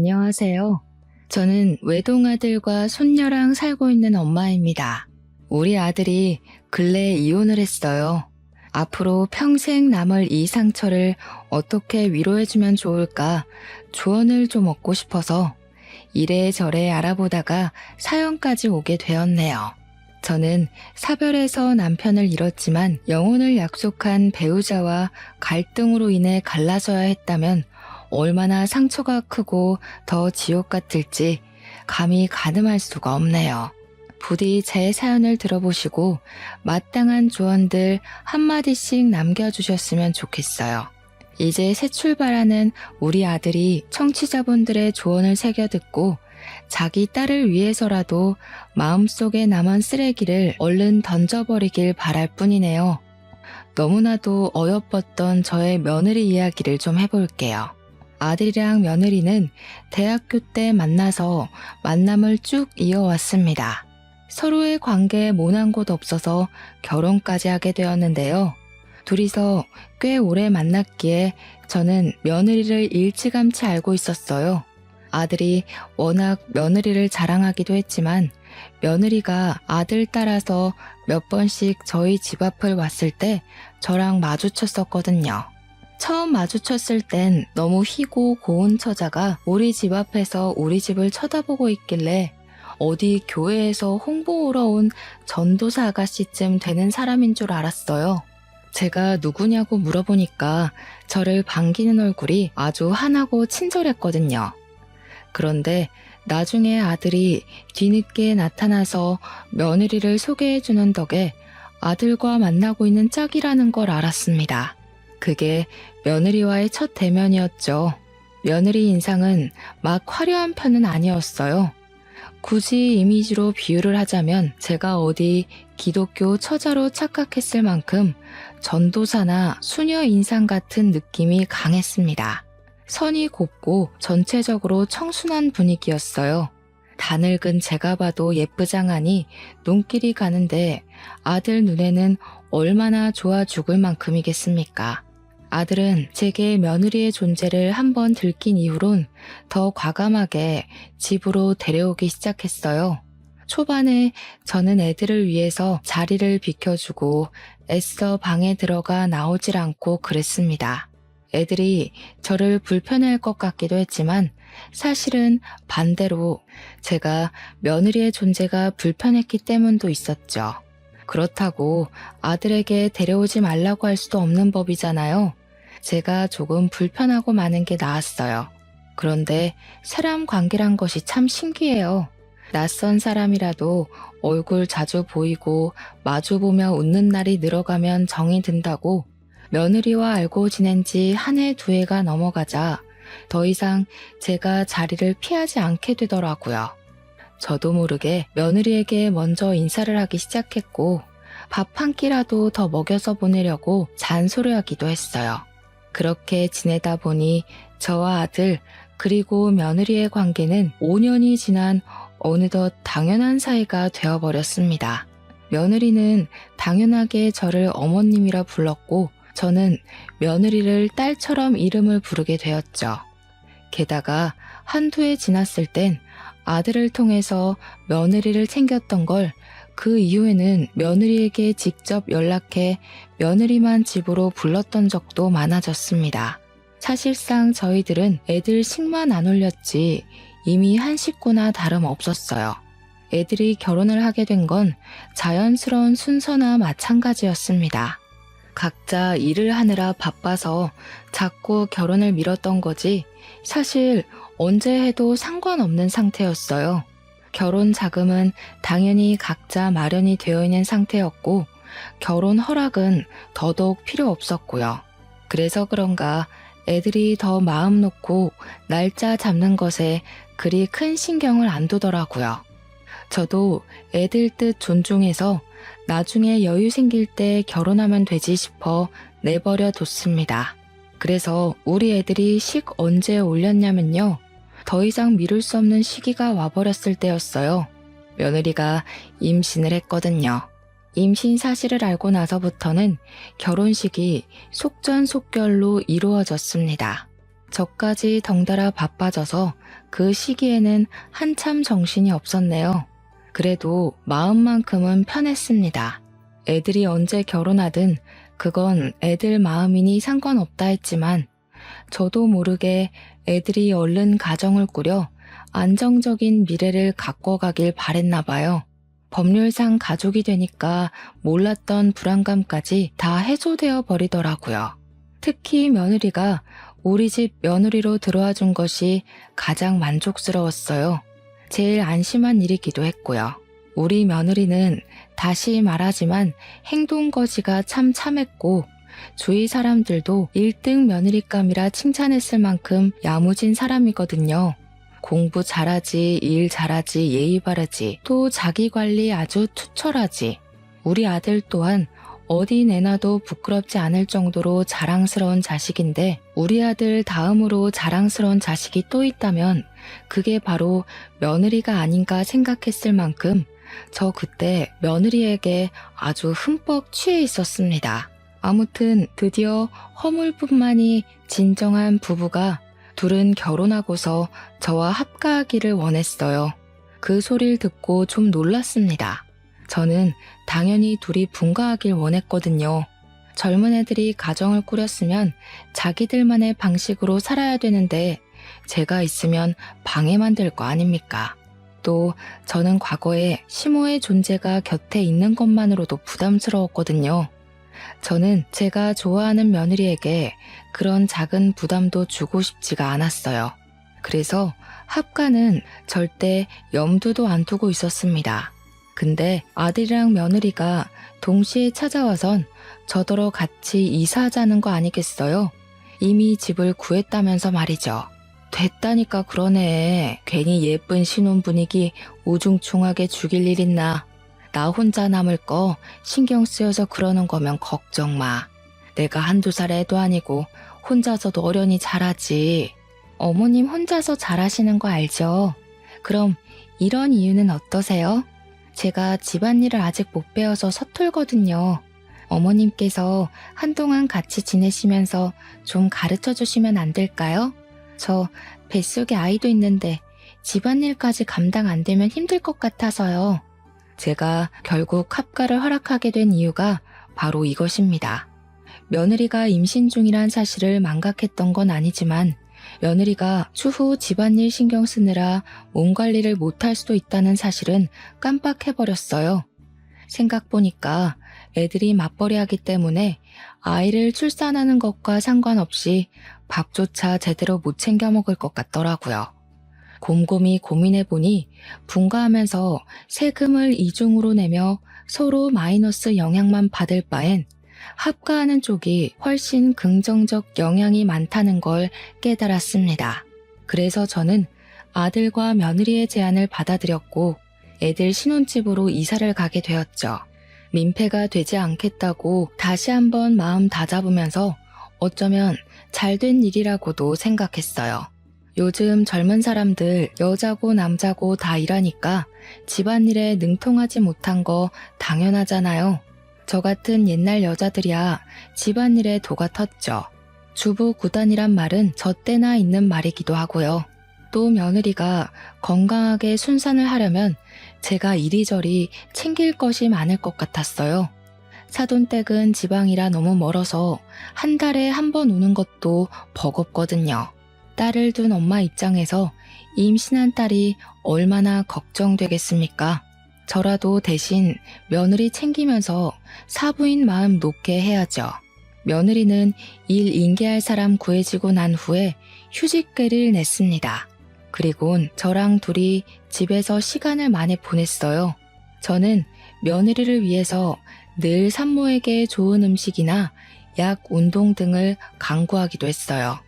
안녕하세요. 저는 외동아들과 손녀랑 살고 있는 엄마입니다. 우리 아들이 근래에 이혼을 했어요. 앞으로 평생 남을 이 상처를 어떻게 위로해주면 좋을까 조언을 좀 얻고 싶어서 이래저래 알아보다가 사연까지 오게 되었네요. 저는 사별해서 남편을 잃었지만 영혼을 약속한 배우자와 갈등으로 인해 갈라져야 했다면 얼마나 상처가 크고 더 지옥 같을지 감히 가늠할 수가 없네요. 부디 제 사연을 들어보시고 마땅한 조언들 한마디씩 남겨주셨으면 좋겠어요. 이제 새 출발하는 우리 아들이 청취자분들의 조언을 새겨 듣고 자기 딸을 위해서라도 마음속에 남은 쓰레기를 얼른 던져버리길 바랄 뿐이네요. 너무나도 어여뻤던 저의 며느리 이야기를 좀 해볼게요. 아들이랑 며느리는 대학교 때 만나서 만남을 쭉 이어왔습니다. 서로의 관계에 모난 곳 없어서 결혼까지 하게 되었는데요. 둘이서 꽤 오래 만났기에 저는 며느리를 일찌감치 알고 있었어요. 아들이 워낙 며느리를 자랑하기도 했지만 며느리가 아들 따라서 몇 번씩 저희 집 앞을 왔을 때 저랑 마주쳤었거든요. 처음 마주쳤을 땐 너무 희고 고운 처자가 우리 집 앞에서 우리 집을 쳐다보고 있길래 어디 교회에서 홍보 오러 온 전도사 아가씨쯤 되는 사람인 줄 알았어요. 제가 누구냐고 물어보니까 저를 반기는 얼굴이 아주 환하고 친절했거든요. 그런데 나중에 아들이 뒤늦게 나타나서 며느리를 소개해주는 덕에 아들과 만나고 있는 짝이라는 걸 알았습니다. 그게 며느리와의 첫 대면이었죠. 며느리 인상은 막 화려한 편은 아니었어요. 굳이 이미지로 비유를 하자면 제가 어디 기독교 처자로 착각했을 만큼 전도사나 수녀 인상 같은 느낌이 강했습니다. 선이 곱고 전체적으로 청순한 분위기였어요. 다 늙은 제가 봐도 예쁘장하니 눈길이 가는데 아들 눈에는 얼마나 좋아 죽을 만큼이겠습니까? 아들은 제게 며느리의 존재를 한번 들킨 이후론 더 과감하게 집으로 데려오기 시작했어요. 초반에 저는 애들을 위해서 자리를 비켜주고 애써 방에 들어가 나오질 않고 그랬습니다. 애들이 저를 불편해할 것 같기도 했지만 사실은 반대로 제가 며느리의 존재가 불편했기 때문도 있었죠. 그렇다고 아들에게 데려오지 말라고 할 수도 없는 법이잖아요. 제가 조금 불편하고 마는 게 나았어요. 그런데 사람 관계란 것이 참 신기해요. 낯선 사람이라도 얼굴 자주 보이고 마주보며 웃는 날이 늘어가면 정이 든다고 며느리와 알고 지낸 지 한 해 두 해가 넘어가자 더 이상 제가 자리를 피하지 않게 되더라고요. 저도 모르게 며느리에게 먼저 인사를 하기 시작했고 밥 한 끼라도 더 먹여서 보내려고 잔소리하기도 했어요. 그렇게 지내다 보니 저와 아들 그리고 며느리의 관계는 5년이 지난 어느덧 당연한 사이가 되어버렸습니다. 며느리는 당연하게 저를 어머님이라 불렀고 저는 며느리를 딸처럼 이름을 부르게 되었죠. 게다가 한두 해 지났을 땐 아들을 통해서 며느리를 챙겼던 걸 그 이후에는 며느리에게 직접 연락해 며느리만 집으로 불렀던 적도 많아졌습니다. 사실상 저희들은 애들 식만 안 올렸지 이미 한 식구나 다름없었어요. 애들이 결혼을 하게 된 건 자연스러운 순서나 마찬가지였습니다. 각자 일을 하느라 바빠서 자꾸 결혼을 미뤘던 거지 사실 언제 해도 상관없는 상태였어요. 결혼 자금은 당연히 각자 마련이 되어 있는 상태였고 결혼 허락은 더더욱 필요 없었고요. 그래서 그런가 애들이 더 마음 놓고 날짜 잡는 것에 그리 큰 신경을 안 두더라고요. 저도 애들 뜻 존중해서 나중에 여유 생길 때 결혼하면 되지 싶어 내버려 뒀습니다. 그래서 우리 애들이 식 언제 올렸냐면요. 더 이상 미룰 수 없는 시기가 와버렸을 때였어요. 며느리가 임신을 했거든요. 임신 사실을 알고 나서부터는 결혼식이 속전속결로 이루어졌습니다. 저까지 덩달아 바빠져서 그 시기에는 한참 정신이 없었네요. 그래도 마음만큼은 편했습니다. 애들이 언제 결혼하든 그건 애들 마음이니 상관없다 했지만 저도 모르게 애들이 얼른 가정을 꾸려 안정적인 미래를 갖고 가길 바랬나 봐요. 법률상 가족이 되니까 몰랐던 불안감까지 다 해소되어 버리더라고요. 특히 며느리가 우리 집 며느리로 들어와 준 것이 가장 만족스러웠어요. 제일 안심한 일이기도 했고요. 우리 며느리는 다시 말하지만 행동거지가 참 참했고 주위 사람들도 1등 며느리감이라 칭찬했을 만큼 야무진 사람이거든요. 공부 잘하지, 일 잘하지, 예의 바르지, 또 자기 관리 아주 투철하지. 우리 아들 또한 어디 내놔도 부끄럽지 않을 정도로 자랑스러운 자식인데 우리 아들 다음으로 자랑스러운 자식이 또 있다면 그게 바로 며느리가 아닌가 생각했을 만큼 저 그때 며느리에게 아주 흠뻑 취해 있었습니다. 아무튼 드디어 허물뿐만이 진정한 부부가 둘은 결혼하고서 저와 합가하기를 원했어요. 그 소리를 듣고 좀 놀랐습니다. 저는 당연히 둘이 분가하길 원했거든요. 젊은 애들이 가정을 꾸렸으면 자기들만의 방식으로 살아야 되는데 제가 있으면 방해만 될 거 아닙니까? 또 저는 과거에 시모의 존재가 곁에 있는 것만으로도 부담스러웠거든요. 저는 제가 좋아하는 며느리에게 그런 작은 부담도 주고 싶지가 않았어요. 그래서 합가는 절대 염두도 안 두고 있었습니다. 근데 아들이랑 며느리가 동시에 찾아와선 저더러 같이 이사하자는 거 아니겠어요? 이미 집을 구했다면서 말이죠. 됐다니까 그러네. 괜히 예쁜 신혼 분위기 우중충하게 죽일 일 있나. 나 혼자 남을 거 신경 쓰여서 그러는 거면 걱정 마. 내가 한두 살 애도 아니고 혼자서도 어련히 잘하지. 어머님 혼자서 잘하시는 거 알죠? 그럼 이런 이유는 어떠세요? 제가 집안일을 아직 못 배워서 서툴거든요. 어머님께서 한동안 같이 지내시면서 좀 가르쳐 주시면 안 될까요? 저 뱃속에 아이도 있는데 집안일까지 감당 안 되면 힘들 것 같아서요. 제가 결국 합가를 허락하게 된 이유가 바로 이것입니다. 며느리가 임신 중이란 사실을 망각했던 건 아니지만 며느리가 추후 집안일 신경 쓰느라 몸 관리를 못할 수도 있다는 사실은 깜빡해버렸어요. 생각보니까 애들이 맞벌이하기 때문에 아이를 출산하는 것과 상관없이 밥조차 제대로 못 챙겨 먹을 것 같더라고요. 곰곰이 고민해보니 분가하면서 세금을 이중으로 내며 서로 마이너스 영향만 받을 바엔 합가하는 쪽이 훨씬 긍정적 영향이 많다는 걸 깨달았습니다. 그래서 저는 아들과 며느리의 제안을 받아들였고 애들 신혼집으로 이사를 가게 되었죠. 민폐가 되지 않겠다고 다시 한번 마음 다잡으면서 어쩌면 잘된 일이라고도 생각했어요. 요즘 젊은 사람들 여자고 남자고 다 일하니까 집안일에 능통하지 못한 거 당연하잖아요. 저 같은 옛날 여자들이야 집안일에 도가 텄죠. 주부 구단이란 말은 저 때나 있는 말이기도 하고요. 또 며느리가 건강하게 순산을 하려면 제가 이리저리 챙길 것이 많을 것 같았어요. 사돈댁은 지방이라 너무 멀어서 한 달에 한 번 오는 것도 버겁거든요. 딸을 둔 엄마 입장에서 임신한 딸이 얼마나 걱정되겠습니까? 저라도 대신 며느리 챙기면서 사부인 마음 놓게 해야죠. 며느리는 일 인계할 사람 구해지고 난 후에 휴직계를 냈습니다. 그리곤 저랑 둘이 집에서 시간을 많이 보냈어요. 저는 며느리를 위해서 늘 산모에게 좋은 음식이나 약, 운동 등을 강구하기도 했어요.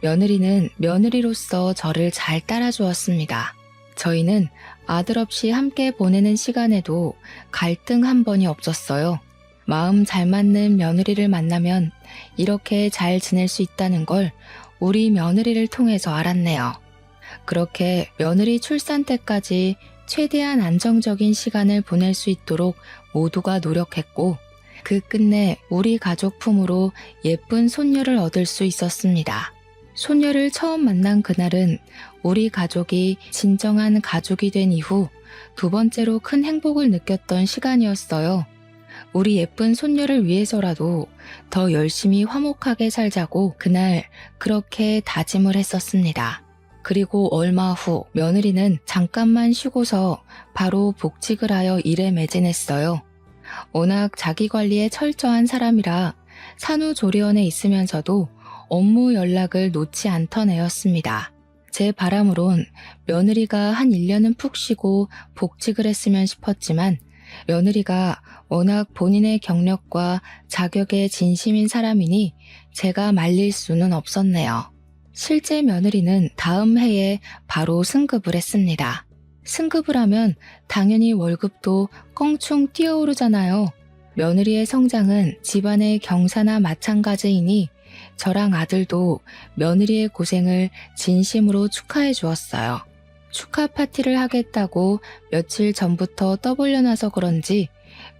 며느리는 며느리로서 저를 잘 따라주었습니다. 저희는 아들 없이 함께 보내는 시간에도 갈등 한 번이 없었어요. 마음 잘 맞는 며느리를 만나면 이렇게 잘 지낼 수 있다는 걸 우리 며느리를 통해서 알았네요. 그렇게 며느리 출산 때까지 최대한 안정적인 시간을 보낼 수 있도록 모두가 노력했고 그 끝내 우리 가족 품으로 예쁜 손녀를 얻을 수 있었습니다. 손녀를 처음 만난 그날은 우리 가족이 진정한 가족이 된 이후 두 번째로 큰 행복을 느꼈던 시간이었어요. 우리 예쁜 손녀를 위해서라도 더 열심히 화목하게 살자고 그날 그렇게 다짐을 했었습니다. 그리고 얼마 후 며느리는 잠깐만 쉬고서 바로 복직을 하여 일에 매진했어요. 워낙 자기 관리에 철저한 사람이라 산후조리원에 있으면서도 업무 연락을 놓지 않던 애였습니다. 제 바람으론 며느리가 한 1년은 푹 쉬고 복직을 했으면 싶었지만 며느리가 워낙 본인의 경력과 자격에 진심인 사람이니 제가 말릴 수는 없었네요. 실제 며느리는 다음 해에 바로 승급을 했습니다. 승급을 하면 당연히 월급도 껑충 뛰어오르잖아요. 며느리의 성장은 집안의 경사나 마찬가지이니 저랑 아들도 며느리의 고생을 진심으로 축하해 주었어요. 축하 파티를 하겠다고 며칠 전부터 떠벌려놔서 그런지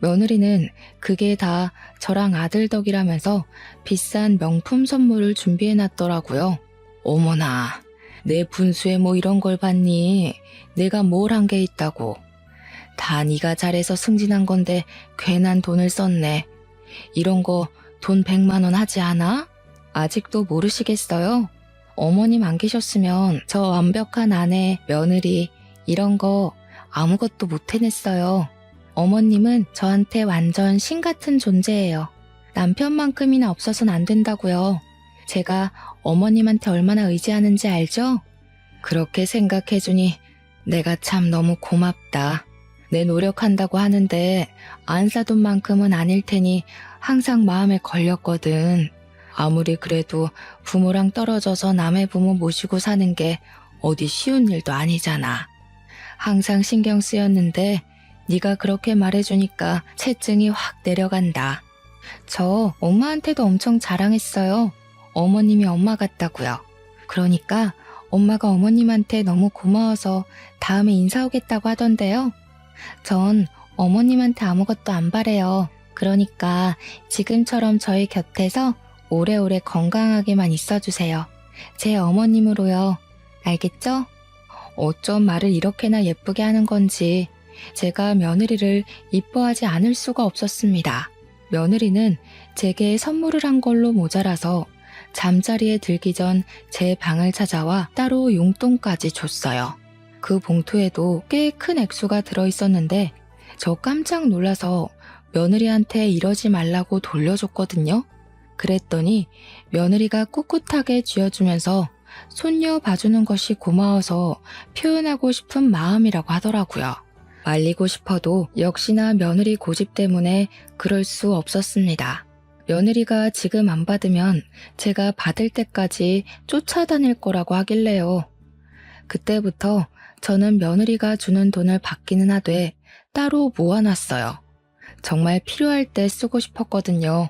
며느리는 그게 다 저랑 아들 덕이라면서 비싼 명품 선물을 준비해 놨더라고요. 어머나, 내 분수에 뭐 이런 걸 봤니? 내가 뭘 한 게 있다고. 다 네가 잘해서 승진한 건데 괜한 돈을 썼네. 이런 거 돈 100만 원 하지 않아? 아직도 모르시겠어요? 어머님 안 계셨으면 저 완벽한 아내, 며느리 이런 거 아무것도 못 해냈어요. 어머님은 저한테 완전 신 같은 존재예요. 남편만큼이나 없어서는 안 된다고요. 제가 어머님한테 얼마나 의지하는지 알죠? 그렇게 생각해주니 내가 참 너무 고맙다. 내 노력한다고 하는데 안 사돈 만큼은 아닐 테니 항상 마음에 걸렸거든. 아무리 그래도 부모랑 떨어져서 남의 부모 모시고 사는 게 어디 쉬운 일도 아니잖아. 항상 신경 쓰였는데 네가 그렇게 말해주니까 체증이 확 내려간다. 저 엄마한테도 엄청 자랑했어요. 어머님이 엄마 같다고요. 그러니까 엄마가 어머님한테 너무 고마워서 다음에 인사 오겠다고 하던데요. 전 어머님한테 아무것도 안 바래요. 그러니까 지금처럼 저희 곁에서 오래오래 건강하게만 있어주세요. 제 어머님으로요. 알겠죠? 어쩜 말을 이렇게나 예쁘게 하는 건지 제가 며느리를 이뻐하지 않을 수가 없었습니다. 며느리는 제게 선물을 한 걸로 모자라서 잠자리에 들기 전 제 방을 찾아와 따로 용돈까지 줬어요. 그 봉투에도 꽤 큰 액수가 들어있었는데 저 깜짝 놀라서 며느리한테 이러지 말라고 돌려줬거든요. 그랬더니 며느리가 꿋꿋하게 쥐어주면서 손녀 봐주는 것이 고마워서 표현하고 싶은 마음이라고 하더라고요. 말리고 싶어도 역시나 며느리 고집 때문에 그럴 수 없었습니다. 며느리가 지금 안 받으면 제가 받을 때까지 쫓아다닐 거라고 하길래요. 그때부터 저는 며느리가 주는 돈을 받기는 하되 따로 모아놨어요. 정말 필요할 때 쓰고 싶었거든요.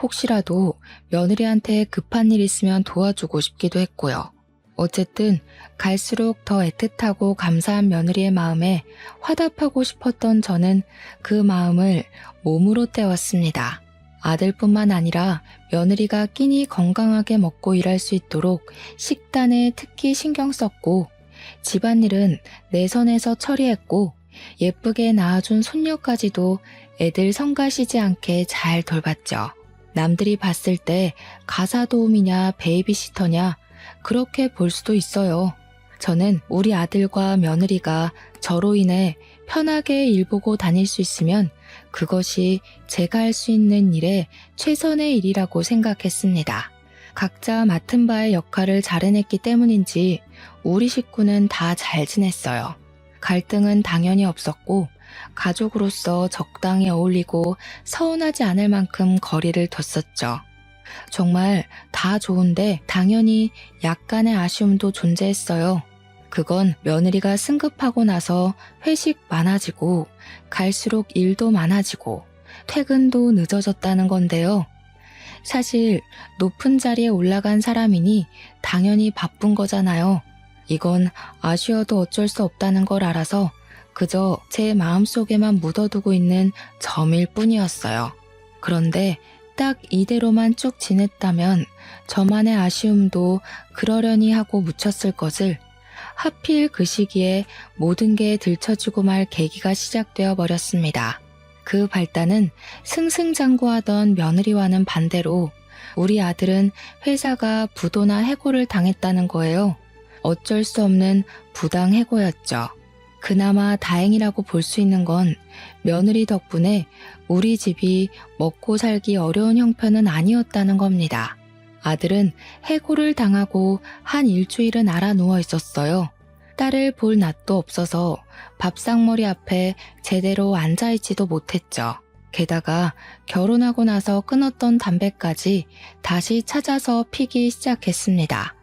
혹시라도 며느리한테 급한 일 있으면 도와주고 싶기도 했고요. 어쨌든 갈수록 더 애틋하고 감사한 며느리의 마음에 화답하고 싶었던 저는 그 마음을 몸으로 때웠습니다. 아들뿐만 아니라 며느리가 끼니 건강하게 먹고 일할 수 있도록 식단에 특히 신경 썼고 집안일은 내 선에서 처리했고 예쁘게 낳아준 손녀까지도 애들 성가시지 않게 잘 돌봤죠. 남들이 봤을 때 가사 도우미냐 베이비시터냐 그렇게 볼 수도 있어요. 저는 우리 아들과 며느리가 저로 인해 편하게 일 보고 다닐 수 있으면 그것이 제가 할 수 있는 일의 최선의 일이라고 생각했습니다. 각자 맡은 바의 역할을 잘 해냈기 때문인지 우리 식구는 다 잘 지냈어요. 갈등은 당연히 없었고 가족으로서 적당히 어울리고 서운하지 않을 만큼 거리를 뒀었죠. 정말 다 좋은데 당연히 약간의 아쉬움도 존재했어요. 그건 며느리가 승급하고 나서 회식 많아지고 갈수록 일도 많아지고 퇴근도 늦어졌다는 건데요. 사실 높은 자리에 올라간 사람이니 당연히 바쁜 거잖아요. 이건 아쉬워도 어쩔 수 없다는 걸 알아서 그저 제 마음속에만 묻어두고 있는 점일 뿐이었어요. 그런데 딱 이대로만 쭉 지냈다면 저만의 아쉬움도 그러려니 하고 묻혔을 것을 하필 그 시기에 모든 게 들춰지고 말 계기가 시작되어 버렸습니다. 그 발단은 승승장구하던 며느리와는 반대로 우리 아들은 회사가 부도나 해고를 당했다는 거예요. 어쩔 수 없는 부당 해고였죠. 그나마 다행이라고 볼 수 있는 건 며느리 덕분에 우리 집이 먹고 살기 어려운 형편은 아니었다는 겁니다. 아들은 해고를 당하고 한 일주일은 알아 누워 있었어요. 딸을 볼 낯도 없어서 밥상머리 앞에 제대로 앉아있지도 못했죠. 게다가 결혼하고 나서 끊었던 담배까지 다시 찾아서 피기 시작했습니다.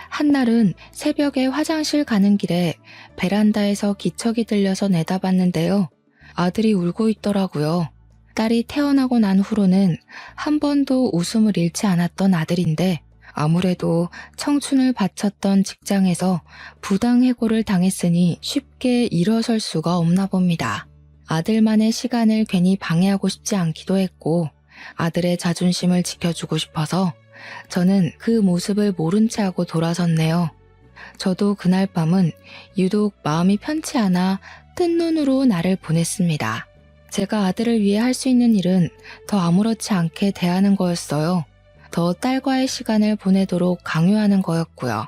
한날은 새벽에 화장실 가는 길에 베란다에서 기척이 들려서 내다봤는데요. 아들이 울고 있더라고요. 딸이 태어나고 난 후로는 한 번도 웃음을 잃지 않았던 아들인데 아무래도 청춘을 바쳤던 직장에서 부당해고를 당했으니 쉽게 일어설 수가 없나 봅니다. 아들만의 시간을 괜히 방해하고 싶지 않기도 했고 아들의 자존심을 지켜주고 싶어서 저는 그 모습을 모른 채 하고 돌아섰네요. 저도 그날 밤은 유독 마음이 편치 않아 뜬 눈으로 날을 보냈습니다. 제가 아들을 위해 할 수 있는 일은 더 아무렇지 않게 대하는 거였어요. 더 딸과의 시간을 보내도록 강요하는 거였고요.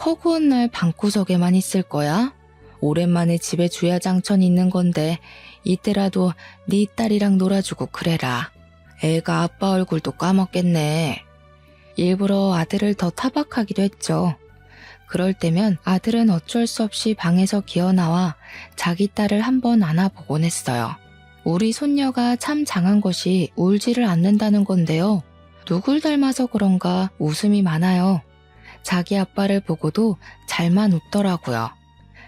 허구한 날 방구석에만 있을 거야? 오랜만에 집에 주야장천 있는 건데 이때라도 네 딸이랑 놀아주고 그래라. 애가 아빠 얼굴도 까먹겠네. 일부러 아들을 더 타박하기도 했죠. 그럴 때면 아들은 어쩔 수 없이 방에서 기어나와 자기 딸을 한번 안아보곤 했어요. 우리 손녀가 참 장한 것이 울지를 않는다는 건데요. 누굴 닮아서 그런가 웃음이 많아요. 자기 아빠를 보고도 잘만 웃더라고요.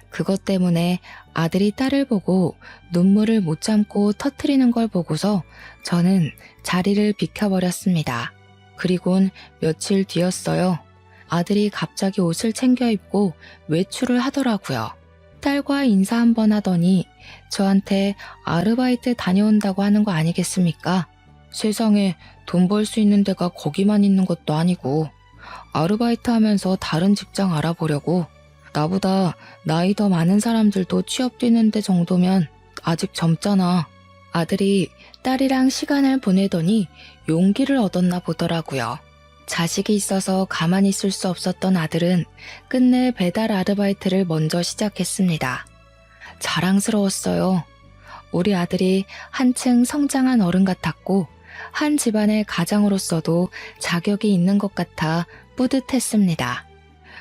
그것 때문에 아들이 딸을 보고 눈물을 못 참고 터트리는 걸 보고서 저는 자리를 비켜버렸습니다. 그리곤 며칠 뒤였어요. 아들이 갑자기 옷을 챙겨 입고 외출을 하더라고요. 딸과 인사 한번 하더니 저한테 아르바이트 다녀온다고 하는 거 아니겠습니까? 세상에 돈 벌 수 있는 데가 거기만 있는 것도 아니고 아르바이트 하면서 다른 직장 알아보려고. 나보다 나이 더 많은 사람들도 취업 뛰는데 정도면 아직 젊잖아. 아들이 딸이랑 시간을 보내더니 용기를 얻었나 보더라고요. 자식이 있어서 가만히 있을 수 없었던 아들은 끝내 배달 아르바이트를 먼저 시작했습니다. 자랑스러웠어요. 우리 아들이 한층 성장한 어른 같았고 한 집안의 가장으로서도 자격이 있는 것 같아 뿌듯했습니다.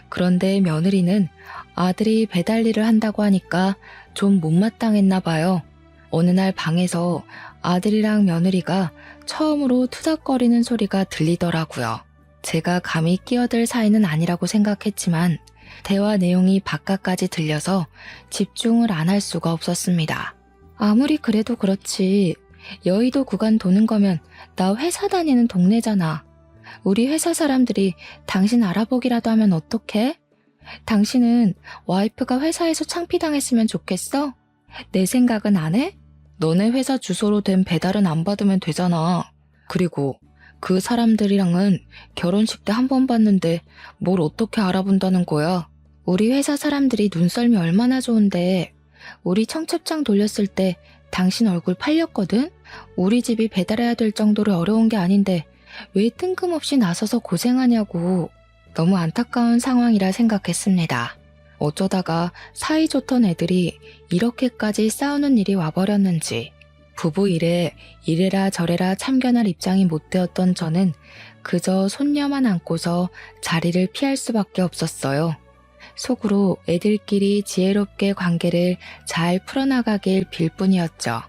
그런데 며느리는 아들이 배달 일을 한다고 하니까 좀 못마땅했나 봐요. 어느 날 방에서 아들이랑 며느리가 처음으로 투닥거리는 소리가 들리더라고요. 제가 감히 끼어들 사이는 아니라고 생각했지만 대화 내용이 바깥까지 들려서 집중을 안 할 수가 없었습니다. 아무리 그래도 그렇지. 여의도 구간 도는 거면 나 회사 다니는 동네잖아. 우리 회사 사람들이 당신 알아보기라도 하면 어떡해? 당신은 와이프가 회사에서 창피당했으면 좋겠어? 내 생각은 안 해? 너네 회사 주소로 된 배달은 안 받으면 되잖아. 그리고 그 사람들이랑은 결혼식 때 한 번 봤는데 뭘 어떻게 알아본다는 거야? 우리 회사 사람들이 눈썰미 얼마나 좋은데 우리 청첩장 돌렸을 때 당신 얼굴 팔렸거든? 우리 집이 배달해야 될 정도로 어려운 게 아닌데 왜 뜬금없이 나서서 고생하냐고. 너무 안타까운 상황이라 생각했습니다. 어쩌다가 사이좋던 애들이 이렇게까지 싸우는 일이 와버렸는지. 부부 일에 이래라 저래라 참견할 입장이 못 되었던 저는 그저 손녀만 안고서 자리를 피할 수밖에 없었어요. 속으로 애들끼리 지혜롭게 관계를 잘 풀어나가길 빌 뿐이었죠.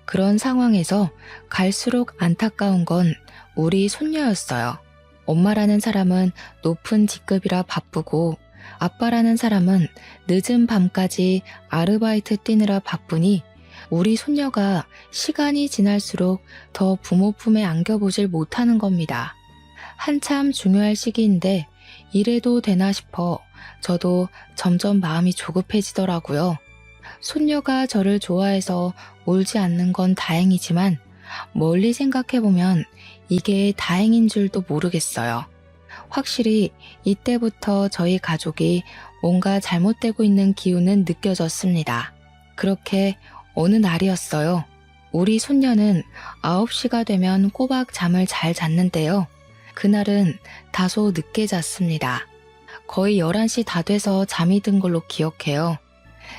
그런 상황에서 갈수록 안타까운 건 우리 손녀였어요. 엄마라는 사람은 높은 직급이라 바쁘고 아빠라는 사람은 늦은 밤까지 아르바이트 뛰느라 바쁘니 우리 손녀가 시간이 지날수록 더 부모 품에 안겨보질 못하는 겁니다. 한참 중요할 시기인데 이래도 되나 싶어 저도 점점 마음이 조급해지더라고요. 손녀가 저를 좋아해서 울지 않는 건 다행이지만 멀리 생각해보면 이게 다행인 줄도 모르겠어요. 확실히 이때부터 저희 가족이 뭔가 잘못되고 있는 기운은 느껴졌습니다. 그렇게 어느 날이었어요. 우리 손녀는 9시가 되면 꼬박 잠을 잘 잤는데요. 그날은 다소 늦게 잤습니다. 거의 11시 다 돼서 잠이 든 걸로 기억해요.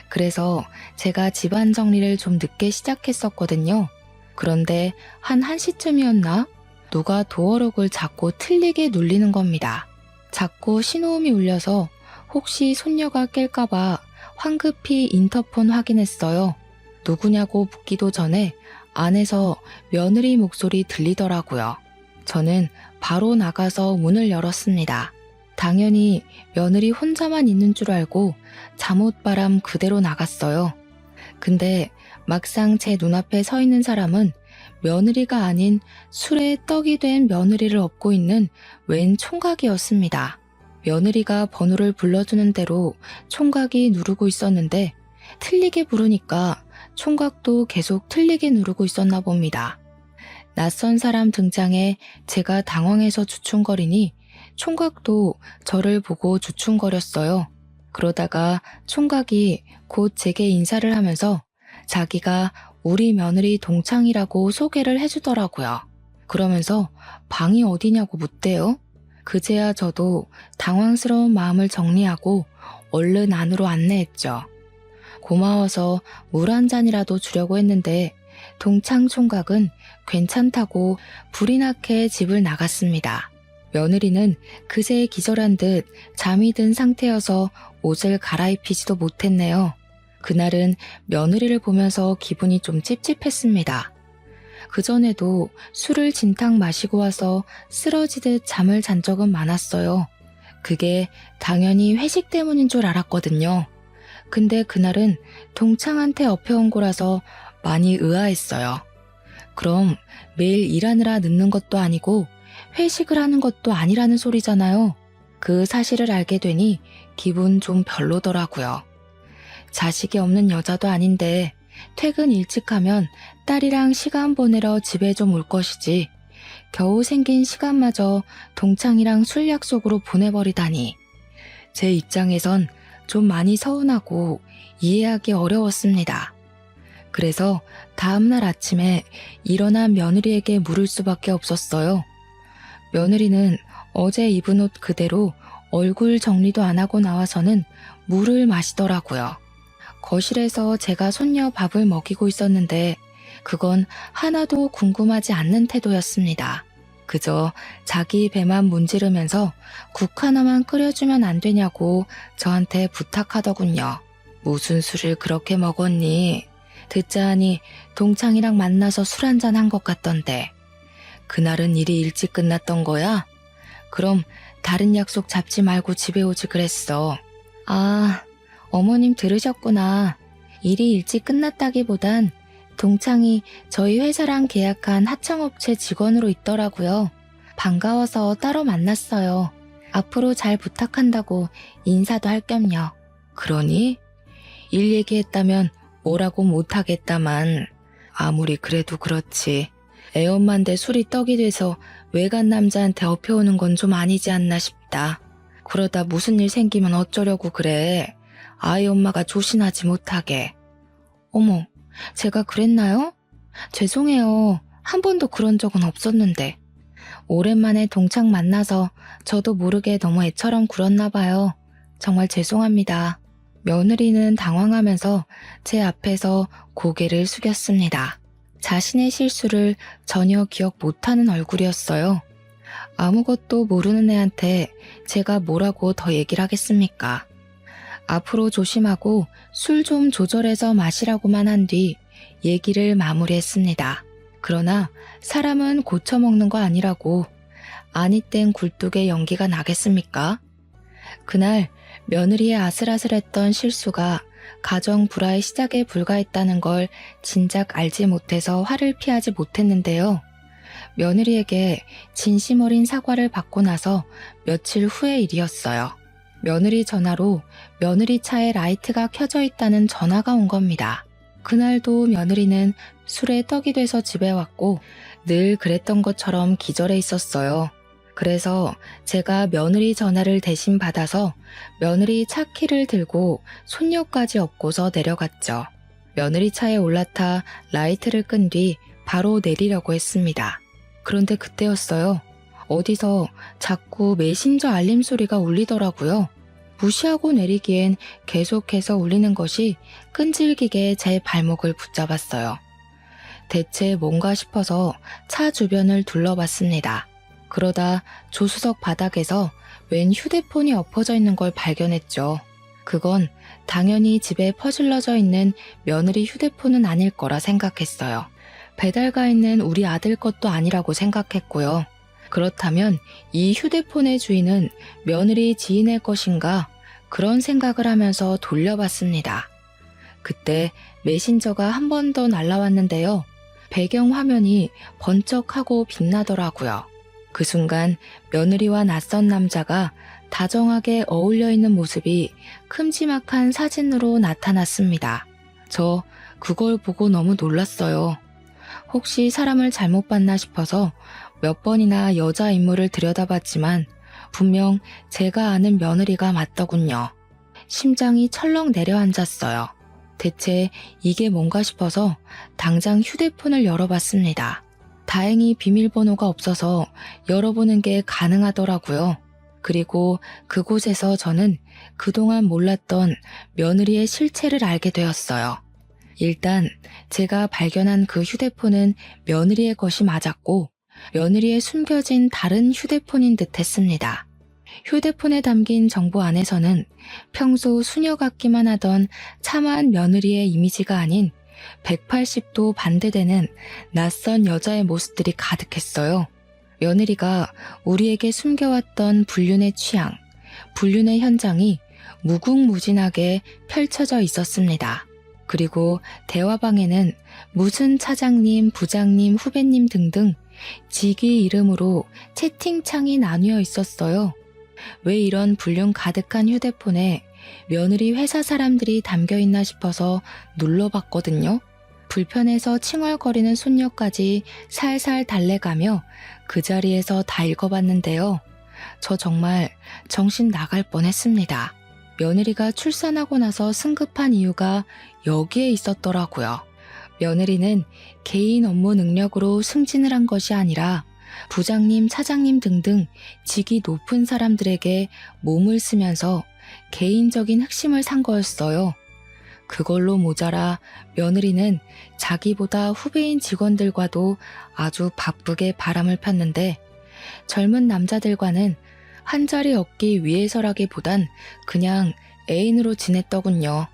그래서 제가 집안 정리를 좀 늦게 시작했었거든요. 그런데 한 1시쯤이었나? 누가 도어록을 자꾸 틀리게 눌리는 겁니다. 자꾸 신호음이 울려서 혹시 손녀가 깰까봐 황급히 인터폰 확인했어요. 누구냐고 묻기도 전에 안에서 며느리 목소리 들리더라고요. 저는 바로 나가서 문을 열었습니다. 당연히 며느리 혼자만 있는 줄 알고 잠옷바람 그대로 나갔어요. 근데 막상 제 눈앞에 서 있는 사람은 며느리가 아닌 술에 떡이 된 며느리를 업고 있는 웬 총각이었습니다. 며느리가 번호를 불러주는 대로 총각이 누르고 있었는데 틀리게 부르니까 총각도 계속 틀리게 누르고 있었나 봅니다. 낯선 사람 등장에 제가 당황해서 주춤거리니 총각도 저를 보고 주춤거렸어요. 그러다가 총각이 곧 제게 인사를 하면서 자기가 우리 며느리 동창이라고 소개를 해주더라고요. 그러면서 방이 어디냐고 묻대요. 그제야 저도 당황스러운 마음을 정리하고 얼른 안으로 안내했죠. 고마워서 물 한 잔이라도 주려고 했는데 동창 총각은 괜찮다고 불이 나게 집을 나갔습니다. 며느리는 그새 기절한 듯 잠이 든 상태여서 옷을 갈아입히지도 못했네요. 그날은 며느리를 보면서 기분이 좀 찝찝했습니다. 그전에도 술을 진탕 마시고 와서 쓰러지듯 잠을 잔 적은 많았어요. 그게 당연히 회식 때문인 줄 알았거든요. 근데 그날은 동창한테 업혀온 거라서 많이 의아했어요. 그럼 매일 일하느라 늦는 것도 아니고 회식을 하는 것도 아니라는 소리잖아요. 그 사실을 알게 되니 기분 좀 별로더라고요. 자식이 없는 여자도 아닌데 퇴근 일찍 하면 딸이랑 시간 보내러 집에 좀 올 것이지 겨우 생긴 시간마저 동창이랑 술 약속으로 보내버리다니. 제 입장에선 좀 많이 서운하고 이해하기 어려웠습니다. 그래서 다음날 아침에 일어난 며느리에게 물을 수밖에 없었어요. 며느리는 어제 입은 옷 그대로 얼굴 정리도 안 하고 나와서는 물을 마시더라고요. 거실에서 제가 손녀 밥을 먹이고 있었는데 그건 하나도 궁금하지 않는 태도였습니다. 그저 자기 배만 문지르면서 국 하나만 끓여주면 안 되냐고 저한테 부탁하더군요. 무슨 술을 그렇게 먹었니? 듣자 하니 동창이랑 만나서 술 한잔 한 것 같던데. 그날은 일이 일찍 끝났던 거야? 그럼 다른 약속 잡지 말고 집에 오지 그랬어. 아, 어머님 들으셨구나. 일이 일찍 끝났다기보단 동창이 저희 회사랑 계약한 하청업체 직원으로 있더라고요. 반가워서 따로 만났어요. 앞으로 잘 부탁한다고 인사도 할 겸요. 그러니? 일 얘기했다면 뭐라고 못하겠다만 아무리 그래도 그렇지. 애엄마인데 술이 떡이 돼서 외간 남자한테 업혀오는 건 좀 아니지 않나 싶다. 그러다 무슨 일 생기면 어쩌려고 그래. 아이 엄마가 조신하지 못하게. 어머, 제가 그랬나요? 죄송해요. 한 번도 그런 적은 없었는데. 오랜만에 동창 만나서 저도 모르게 너무 애처럼 굴었나 봐요. 정말 죄송합니다. 며느리는 당황하면서 제 앞에서 고개를 숙였습니다. 자신의 실수를 전혀 기억 못하는 얼굴이었어요. 아무것도 모르는 애한테 제가 뭐라고 더 얘기를 하겠습니까? 앞으로 조심하고 술 좀 조절해서 마시라고만 한 뒤 얘기를 마무리했습니다. 그러나 사람은 고쳐먹는 거 아니라고 아니 땐 굴뚝에 연기가 나겠습니까? 그날 며느리의 아슬아슬했던 실수가 가정 불화의 시작에 불과했다는 걸 진작 알지 못해서 화를 피하지 못했는데요. 며느리에게 진심 어린 사과를 받고 나서 며칠 후의 일이었어요. 며느리 전화로 며느리 차에 라이트가 켜져 있다는 전화가 온 겁니다. 그날도 며느리는 술에 떡이 돼서 집에 왔고 늘 그랬던 것처럼 기절해 있었어요. 그래서 제가 며느리 전화를 대신 받아서 며느리 차 키를 들고 손녀까지 업고서 내려갔죠. 며느리 차에 올라타 라이트를 끈 뒤 바로 내리려고 했습니다. 그런데 그때였어요. 어디서 자꾸 메신저 알림 소리가 울리더라고요. 무시하고 내리기엔 계속해서 울리는 것이 끈질기게 제 발목을 붙잡았어요. 대체 뭔가 싶어서 차 주변을 둘러봤습니다. 그러다 조수석 바닥에서 웬 휴대폰이 엎어져 있는 걸 발견했죠. 그건 당연히 집에 퍼질러져 있는 며느리 휴대폰은 아닐 거라 생각했어요. 배달가 있는 우리 아들 것도 아니라고 생각했고요. 그렇다면 이 휴대폰의 주인은 며느리 지인의 것인가? 그런 생각을 하면서 돌려봤습니다. 그때 메신저가 한 번 더 날라왔는데요. 배경 화면이 번쩍하고 빛나더라고요. 그 순간 며느리와 낯선 남자가 다정하게 어울려 있는 모습이 큼지막한 사진으로 나타났습니다. 저 그걸 보고 너무 놀랐어요. 혹시 사람을 잘못 봤나 싶어서 몇 번이나 여자 인물을 들여다봤지만 분명 제가 아는 며느리가 맞더군요. 심장이 철렁 내려앉았어요. 대체 이게 뭔가 싶어서 당장 휴대폰을 열어봤습니다. 다행히 비밀번호가 없어서 열어보는 게 가능하더라고요. 그리고 그곳에서 저는 그동안 몰랐던 며느리의 실체를 알게 되었어요. 일단 제가 발견한 그 휴대폰은 며느리의 것이 맞았고 며느리의 숨겨진 다른 휴대폰인 듯 했습니다. 휴대폰에 담긴 정보 안에서는 평소 수녀 같기만 하던 참한 며느리의 이미지가 아닌 180도 반대되는 낯선 여자의 모습들이 가득했어요. 며느리가 우리에게 숨겨왔던 불륜의 취향, 불륜의 현장이 무궁무진하게 펼쳐져 있었습니다. 그리고 대화방에는 무슨 차장님, 부장님, 후배님 등등 직위 이름으로 채팅창이 나뉘어 있었어요. 왜 이런 불륜 가득한 휴대폰에 며느리 회사 사람들이 담겨있나 싶어서 눌러봤거든요. 불편해서 칭얼거리는 손녀까지 살살 달래가며 그 자리에서 다 읽어봤는데요. 저 정말 정신 나갈 뻔했습니다. 며느리가 출산하고 나서 승급한 이유가 여기에 있었더라고요. 며느리는 개인 업무 능력으로 승진을 한 것이 아니라 부장님, 차장님 등등 직위 높은 사람들에게 몸을 쓰면서 개인적인 핵심을 산 거였어요. 그걸로 모자라 며느리는 자기보다 후배인 직원들과도 아주 바쁘게 바람을 폈는데 젊은 남자들과는 한 자리 얻기 위해서라기보단 그냥 애인으로 지냈더군요.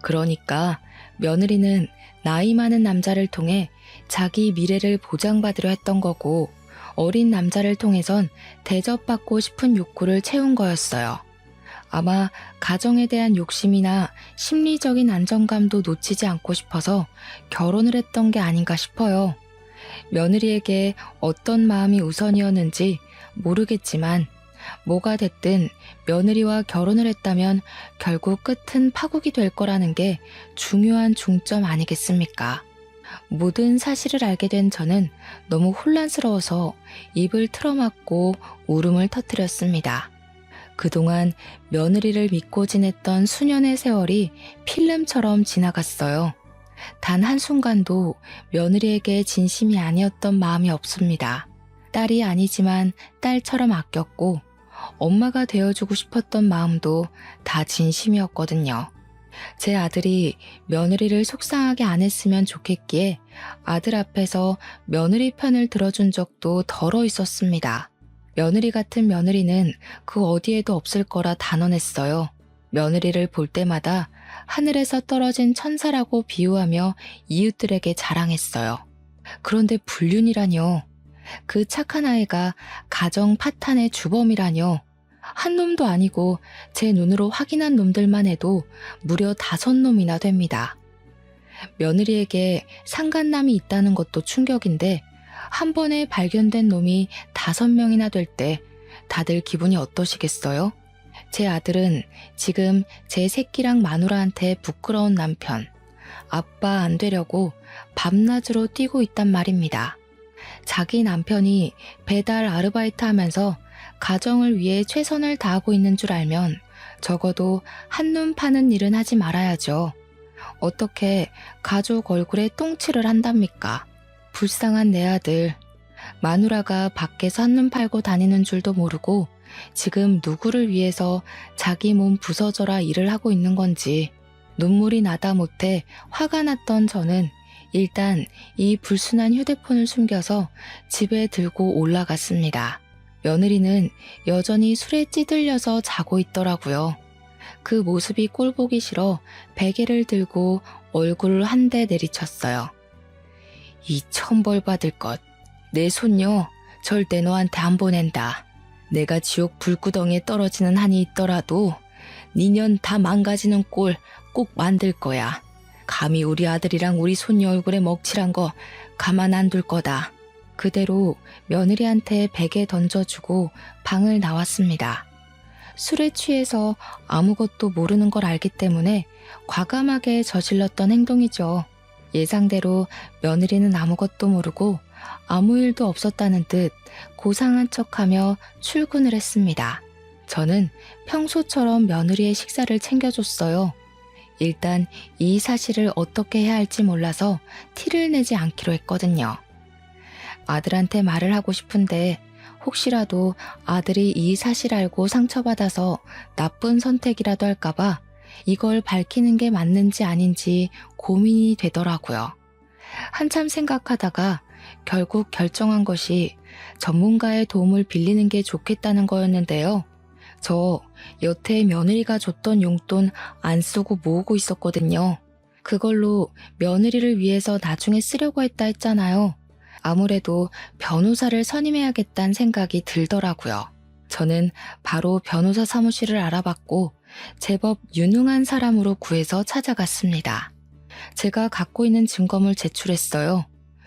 그러니까 며느리는 나이 많은 남자를 통해 자기 미래를 보장받으려 했던 거고 어린 남자를 통해선 대접받고 싶은 욕구를 채운 거였어요. 아마 가정에 대한 욕심이나 심리적인 안정감도 놓치지 않고 싶어서 결혼을 했던 게 아닌가 싶어요. 며느리에게 어떤 마음이 우선이었는지 모르겠지만 뭐가 됐든 며느리와 결혼을 했다면 결국 끝은 파국이 될 거라는 게 중요한 중점 아니겠습니까? 모든 사실을 알게 된 저는 너무 혼란스러워서 입을 틀어막고 울음을 터뜨렸습니다. 그동안 며느리를 믿고 지냈던 수년의 세월이 필름처럼 지나갔어요. 단 한순간도 며느리에게 진심이 아니었던 마음이 없습니다. 딸이 아니지만 딸처럼 아꼈고 엄마가 되어주고 싶었던 마음도 다 진심이었거든요. 제 아들이 며느리를 속상하게 안 했으면 좋겠기에 아들 앞에서 며느리 편을 들어준 적도 덜어 있었습니다. 며느리 같은 며느리는 그 어디에도 없을 거라 단언했어요. 며느리를 볼 때마다 하늘에서 떨어진 천사라고 비유하며 이웃들에게 자랑했어요. 그런데 불륜이라뇨. 그 착한 아이가 가정 파탄의 주범이라뇨. 한 놈도 아니고 제 눈으로 확인한 놈들만 해도 무려 5놈이나 됩니다. 며느리에게 상간남이 있다는 것도 충격인데 한 번에 발견된 놈이 5명이나 될 때 다들 기분이 어떠시겠어요? 제 아들은 지금 제 새끼랑 마누라한테 부끄러운 남편, 아빠 안 되려고 밤낮으로 뛰고 있단 말입니다. 자기 남편이 배달 아르바이트 하면서 가정을 위해 최선을 다하고 있는 줄 알면 적어도 한눈 파는 일은 하지 말아야죠. 어떻게 가족 얼굴에 똥칠을 한답니까? 불쌍한 내 아들. 마누라가 밖에서 한눈 팔고 다니는 줄도 모르고 지금 누구를 위해서 자기 몸 부서져라 일을 하고 있는 건지 눈물이 나다 못해 화가 났던 저는 일단 이 불순한 휴대폰을 숨겨서 집에 들고 올라갔습니다. 며느리는 여전히 술에 찌들려서 자고 있더라고요. 그 모습이 꼴보기 싫어 베개를 들고 얼굴을 한 대 내리쳤어요. 이 천벌 받을 것. 내 손녀 절대 너한테 안 보낸다. 내가 지옥 불구덩이에 떨어지는 한이 있더라도 니년 다 망가지는 꼴 꼭 만들 거야. 감히 우리 아들이랑 우리 손녀 얼굴에 먹칠한 거 가만 안 둘 거다. 그대로 며느리한테 베개 던져주고 방을 나왔습니다. 술에 취해서 아무것도 모르는 걸 알기 때문에 과감하게 저질렀던 행동이죠. 예상대로 며느리는 아무것도 모르고 아무 일도 없었다는 듯 고상한 척하며 출근을 했습니다. 저는 평소처럼 며느리의 식사를 챙겨줬어요. 일단 이 사실을 어떻게 해야 할지 몰라서 티를 내지 않기로 했거든요. 아들한테 말을 하고 싶은데 혹시라도 아들이 이 사실 알고 상처받아서 나쁜 선택이라도 할까봐 이걸 밝히는 게 맞는지 아닌지 고민이 되더라고요. 한참 생각하다가 결국 결정한 것이 전문가의 도움을 빌리는 게 좋겠다는 거였는데요. 저 여태 며느리가 줬던 용돈 안 쓰고 모으고 있었거든요. 그걸로 며느리를 위해서 나중에 쓰려고 했잖아요. 아무래도 변호사를 선임해야겠다는 생각이 들더라고요. 저는 바로 변호사 사무실을 알아봤고 제법 유능한 사람으로 구해서 찾아갔습니다. 제가 갖고 있는 증거물 제출했어요.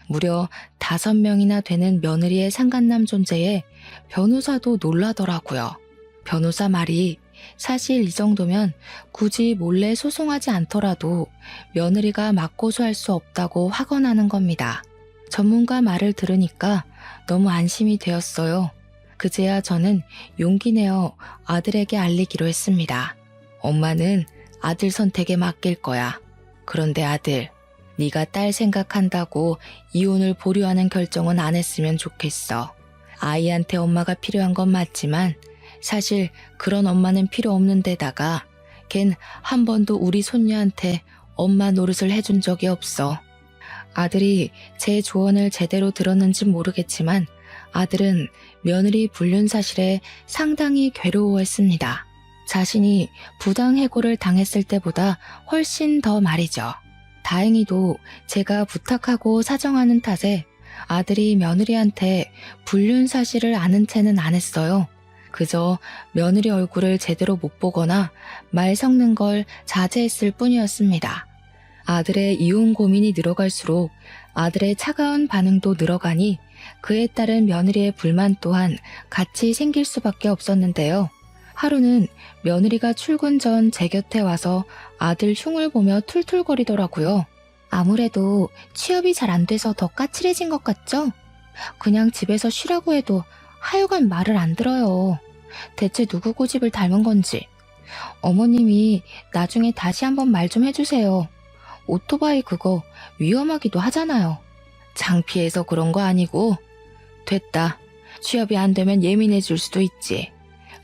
무려 5명이나 되는 며느리의 상간남 존재에 변호사도 놀라더라고요. 변호사 말이 사실 이 정도면 굳이 몰래 소송하지 않더라도 며느리가 맞고소할 수 없다고 확언하는 겁니다. 전문가 말을 들으니까 너무 안심이 되었어요. 그제야 저는 용기 내어 아들에게 알리기로 했습니다. 엄마는 아들 선택에 맡길 거야. 그런데 아들, 네가 딸 생각한다고 이혼을 보류하는 결정은 안 했으면 좋겠어. 아이한테 엄마가 필요한 건 맞지만 사실 그런 엄마는 필요 없는 데다가 걘 한 번도 우리 손녀한테 엄마 노릇을 해준 적이 없어. 아들이 제 조언을 제대로 들었는진 모르겠지만 아들은 며느리 불륜 사실에 상당히 괴로워했습니다. 자신이 부당해고를 당했을 때보다 훨씬 더 말이죠. 다행히도 제가 부탁하고 사정하는 탓에 아들이 며느리한테 불륜 사실을 아는 채는 안 했어요. 그저 며느리 얼굴을 제대로 못 보거나 말 섞는 걸 자제했을 뿐이었습니다. 아들의 이혼 고민이 늘어갈수록 아들의 차가운 반응도 늘어가니 그에 따른 며느리의 불만 또한 같이 생길 수밖에 없었는데요. 하루는 며느리가 출근 전 제 곁에 와서 아들 흉을 보며 툴툴거리더라고요. 아무래도 취업이 잘 안 돼서 더 까칠해진 것 같죠? 그냥 집에서 쉬라고 해도 하여간 말을 안 들어요. 대체 누구 고집을 닮은 건지. 어머님이 나중에 다시 한번 말 좀 해주세요. 오토바이 그거 위험하기도 하잖아요. 창피해서 그런 거 아니고. 됐다. 취업이 안 되면 예민해질 수도 있지.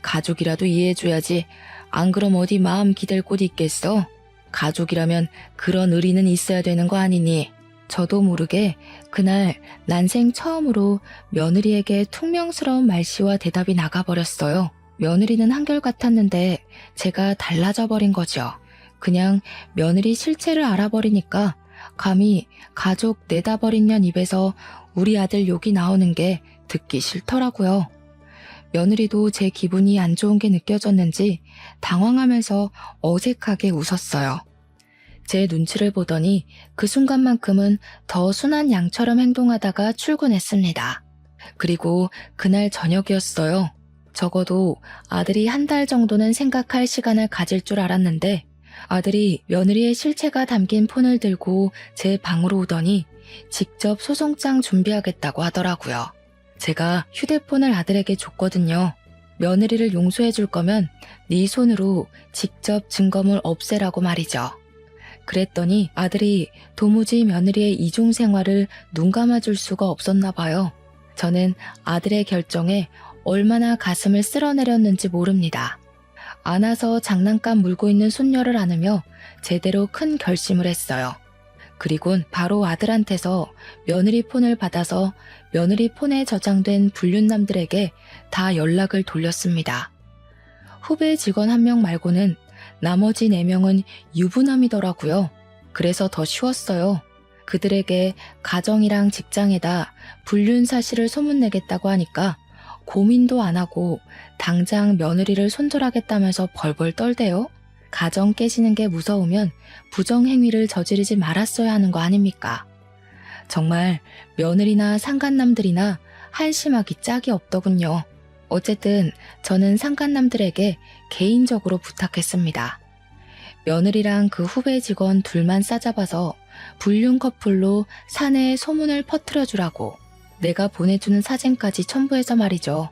가족이라도 이해해줘야지. 안 그럼 어디 마음 기댈 곳 있겠어? 가족이라면 그런 의리는 있어야 되는 거 아니니. 저도 모르게 그날 난생 처음으로 며느리에게 퉁명스러운 말씨와 대답이 나가버렸어요. 며느리는 한결같았는데 제가 달라져 버린 거죠. 그냥 며느리 실체를 알아버리니까 감히 가족 내다버린 년 입에서 우리 아들 욕이 나오는 게 듣기 싫더라고요. 며느리도 제 기분이 안 좋은 게 느껴졌는지 당황하면서 어색하게 웃었어요. 제 눈치를 보더니 그 순간만큼은 더 순한 양처럼 행동하다가 출근했습니다. 그리고 그날 저녁이었어요. 적어도 아들이 한 달 정도는 생각할 시간을 가질 줄 알았는데 아들이 며느리의 실체가 담긴 폰을 들고 제 방으로 오더니 직접 소송장 준비하겠다고 하더라고요. 제가 휴대폰을 아들에게 줬거든요. 며느리를 용서해 줄 거면 네 손으로 직접 증거물 없애라고 말이죠. 그랬더니 아들이 도무지 며느리의 이중 생활을 눈 감아줄 수가 없었나 봐요. 저는 아들의 결정에 얼마나 가슴을 쓸어내렸는지 모릅니다. 안아서 장난감 물고 있는 손녀를 안으며 제대로 큰 결심을 했어요. 그리곤 바로 아들한테서 며느리 폰을 받아서 며느리 폰에 저장된 불륜남들에게 다 연락을 돌렸습니다. 후배 직원 1명 말고는 나머지 4명은 유부남이더라고요. 그래서 더 쉬웠어요. 그들에게 가정이랑 직장에다 불륜 사실을 소문내겠다고 하니까 고민도 안 하고 당장 며느리를 손절하겠다면서 벌벌 떨대요. 가정 깨지는 게 무서우면 부정행위를 저지르지 말았어야 하는 거 아닙니까? 정말 며느리나 상간남들이나 한심하기 짝이 없더군요. 어쨌든 저는 상간남들에게 개인적으로 부탁했습니다. 며느리랑 그 후배 직원 둘만 싸잡아서 불륜 커플로 사내에 소문을 퍼뜨려주라고 내가 보내주는 사진까지 첨부해서 말이죠.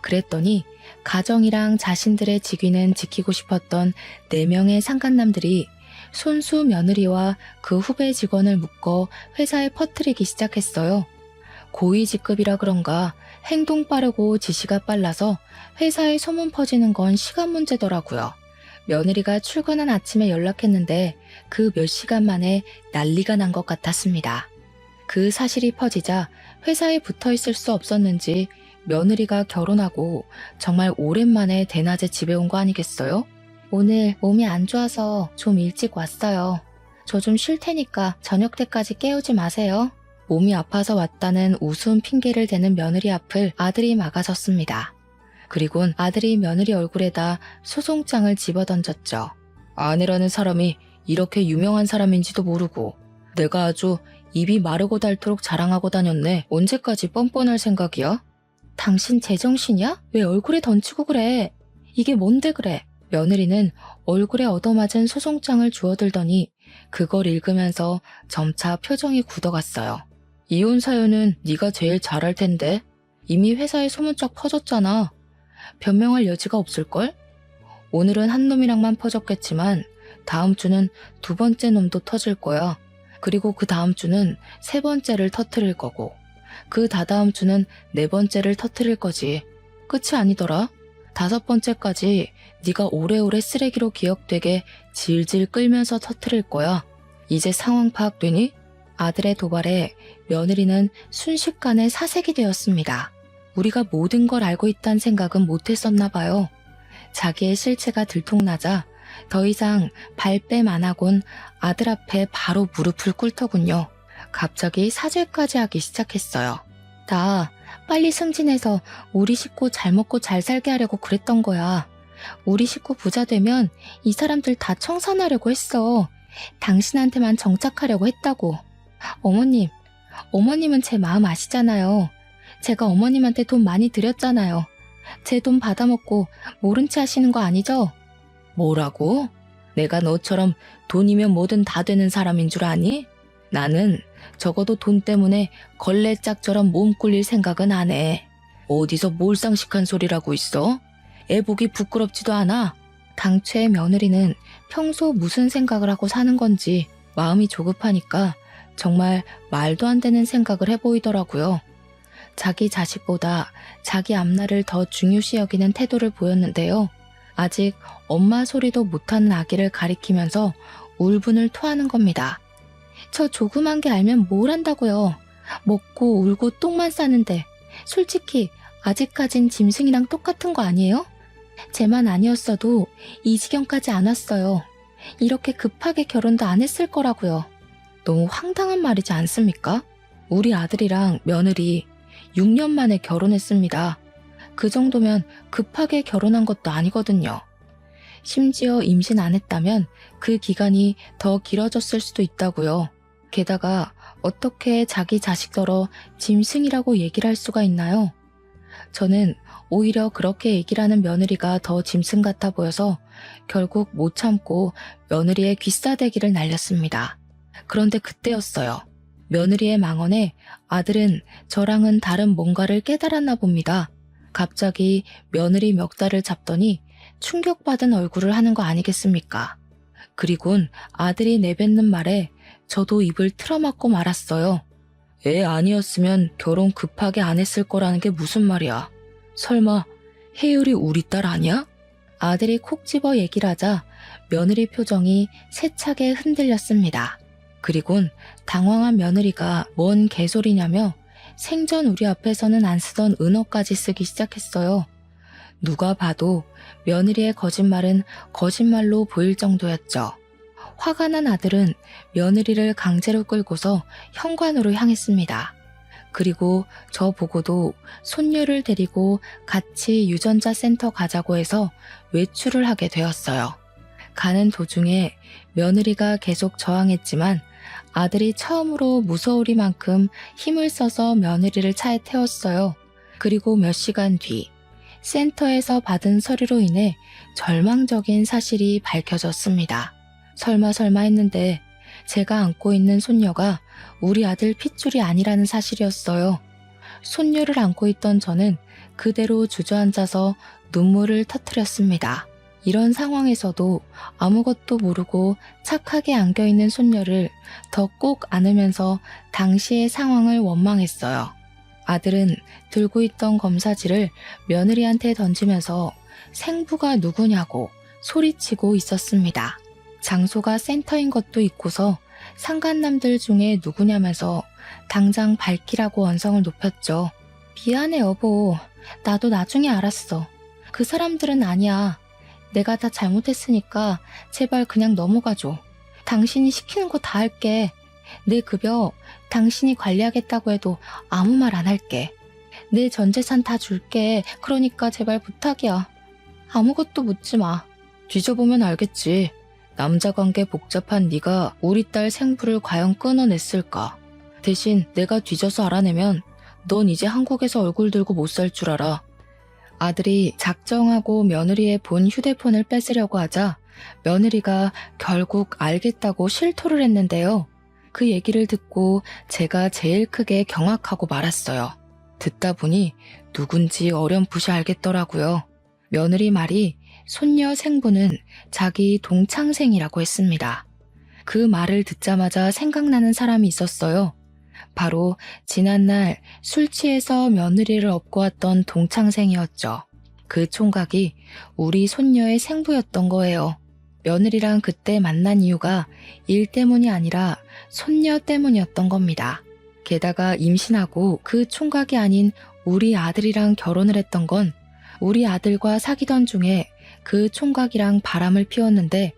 그랬더니 가정이랑 자신들의 직위는 지키고 싶었던 4명의 상간남들이 손수 며느리와 그 후배 직원을 묶어 회사에 퍼뜨리기 시작했어요. 고위직급이라 그런가 행동 빠르고 지시가 빨라서 회사에 소문 퍼지는 건 시간 문제더라고요. 며느리가 출근한 아침에 연락했는데 그 몇 시간 만에 난리가 난 것 같았습니다. 그 사실이 퍼지자 회사에 붙어 있을 수 없었는지 며느리가 결혼하고 정말 오랜만에 대낮에 집에 온 거 아니겠어요? 오늘 몸이 안 좋아서 좀 일찍 왔어요. 저 좀 쉴 테니까 저녁 때까지 깨우지 마세요. 몸이 아파서 왔다는 우스운 핑계를 대는 며느리 앞을 아들이 막아섰습니다. 그리곤 아들이 며느리 얼굴에다 소송장을 집어던졌죠. 아내라는 사람이 이렇게 유명한 사람인지도 모르고 내가 아주 입이 마르고 닳도록 자랑하고 다녔네. 언제까지 뻔뻔할 생각이야? 당신 제정신이야? 왜 얼굴에 던지고 그래? 이게 뭔데 그래? 며느리는 얼굴에 얻어맞은 소송장을 주워들더니 그걸 읽으면서 점차 표정이 굳어갔어요. 이혼 사유는 네가 제일 잘할 텐데 이미 회사에 소문쫙 퍼졌잖아. 변명할 여지가 없을걸? 오늘은 한 놈이랑만 퍼졌겠지만 다음 주는 2번째 놈도 터질 거야. 그리고 그 다음 주는 3번째를 터뜨릴 거고 그 다다음 주는 4번째를 터뜨릴 거지. 끝이 아니더라. 5번째까지 네가 오래오래 쓰레기로 기억되게 질질 끌면서 터뜨릴 거야. 이제 상황 파악되니? 아들의 도발에 며느리는 순식간에 사색이 되었습니다. 우리가 모든 걸 알고 있다는 생각은 못했었나 봐요. 자기의 실체가 들통나자 더 이상 발뺌 안 하곤 아들 앞에 바로 무릎을 꿇더군요. 갑자기 사죄까지 하기 시작했어요. 나 빨리 승진해서 우리 식구 잘 먹고 잘 살게 하려고 그랬던 거야. 우리 식구 부자 되면 이 사람들 다 청산하려고 했어. 당신한테만 정착하려고 했다고. 어머님은 제 마음 아시잖아요. 제가 어머님한테 돈 많이 드렸잖아요. 제 돈 받아먹고 모른 체 하시는 거 아니죠? 뭐라고? 내가 너처럼 돈이면 뭐든 다 되는 사람인 줄 아니? 나는 적어도 돈 때문에 걸레짝처럼 몸 꿀릴 생각은 안 해. 어디서 몰상식한 소리라고 있어? 애 보기 부끄럽지도 않아. 당최 며느리는 평소 무슨 생각을 하고 사는 건지 마음이 조급하니까 정말 말도 안 되는 생각을 해 보이더라고요. 자기 자식보다 자기 앞날을 더 중요시 여기는 태도를 보였는데요. 아직 엄마 소리도 못하는 아기를 가리키면서 울분을 토하는 겁니다. 저 조그만 게 알면 뭘 한다고요. 먹고 울고 똥만 싸는데 솔직히 아직까진 짐승이랑 똑같은 거 아니에요? 쟤만 아니었어도 이 지경까지 안 왔어요. 이렇게 급하게 결혼도 안 했을 거라고요. 너무 황당한 말이지 않습니까? 우리 아들이랑 며느리 6년 만에 결혼했습니다. 그 정도면 급하게 결혼한 것도 아니거든요. 심지어 임신 안 했다면 그 기간이 더 길어졌을 수도 있다고요. 게다가 어떻게 자기 자식더러 짐승이라고 얘기를 할 수가 있나요? 저는 오히려 그렇게 얘기를 하는 며느리가 더 짐승 같아 보여서 결국 못 참고 며느리의 귀싸대기를 날렸습니다. 그런데 그때였어요. 며느리의 망언에 아들은 저랑은 다른 뭔가를 깨달았나 봅니다. 갑자기 며느리 멱살을 잡더니 충격받은 얼굴을 하는 거 아니겠습니까? 그리곤 아들이 내뱉는 말에 저도 입을 틀어막고 말았어요. 애 아니었으면 결혼 급하게 안 했을 거라는 게 무슨 말이야? 설마 혜율이 우리 딸 아니야? 아들이 콕 집어 얘기를 하자 며느리 표정이 세차게 흔들렸습니다. 그리곤 당황한 며느리가 뭔 개소리냐며 생전 우리 앞에서는 안 쓰던 은어까지 쓰기 시작했어요. 누가 봐도 며느리의 거짓말은 거짓말로 보일 정도였죠. 화가 난 아들은 며느리를 강제로 끌고서 현관으로 향했습니다. 그리고 저 보고도 손녀를 데리고 같이 유전자 센터 가자고 해서 외출을 하게 되었어요. 가는 도중에 며느리가 계속 저항했지만 아들이 처음으로 무서우리만큼 힘을 써서 며느리를 차에 태웠어요. 그리고 몇 시간 뒤 센터에서 받은 서류로 인해 절망적인 사실이 밝혀졌습니다. 설마 했는데 제가 안고 있는 손녀가 우리 아들 핏줄이 아니라는 사실이었어요. 손녀를 안고 있던 저는 그대로 주저앉아서 눈물을 터뜨렸습니다. 이런 상황에서도 아무것도 모르고 착하게 안겨있는 손녀를 더 꼭 안으면서 당시의 상황을 원망했어요. 아들은 들고 있던 검사지를 며느리한테 던지면서 생부가 누구냐고 소리치고 있었습니다. 장소가 센터인 것도 있고서 상간남들 중에 누구냐면서 당장 밝히라고 언성을 높였죠. 미안해 여보. 나도 나중에 알았어. 그 사람들은 아니야. 내가 다 잘못했으니까 제발 그냥 넘어가줘. 당신이 시키는 거 다 할게. 내 급여 당신이 관리하겠다고 해도 아무 말 안 할게. 내 전 재산 다 줄게. 그러니까 제발 부탁이야. 아무것도 묻지 마. 뒤져보면 알겠지. 남자관계 복잡한 네가 우리 딸 생부를 과연 끊어냈을까? 대신 내가 뒤져서 알아내면 넌 이제 한국에서 얼굴 들고 못 살 줄 알아. 아들이 작정하고 며느리의 본 휴대폰을 뺏으려고 하자 며느리가 결국 알겠다고 실토를 했는데요. 그 얘기를 듣고 제가 제일 크게 경악하고 말았어요. 듣다 보니 누군지 어렴풋이 알겠더라고요. 며느리 말이 손녀 생부는 자기 동창생이라고 했습니다. 그 말을 듣자마자 생각나는 사람이 있었어요. 바로 지난날 술 취해서 며느리를 업고 왔던 동창생이었죠. 그 총각이 우리 손녀의 생부였던 거예요. 며느리랑 그때 만난 이유가 일 때문이 아니라 손녀 때문이었던 겁니다. 게다가 임신하고 그 총각이 아닌 우리 아들이랑 결혼을 했던 건 우리 아들과 사귀던 중에 그 총각이랑 바람을 피웠는데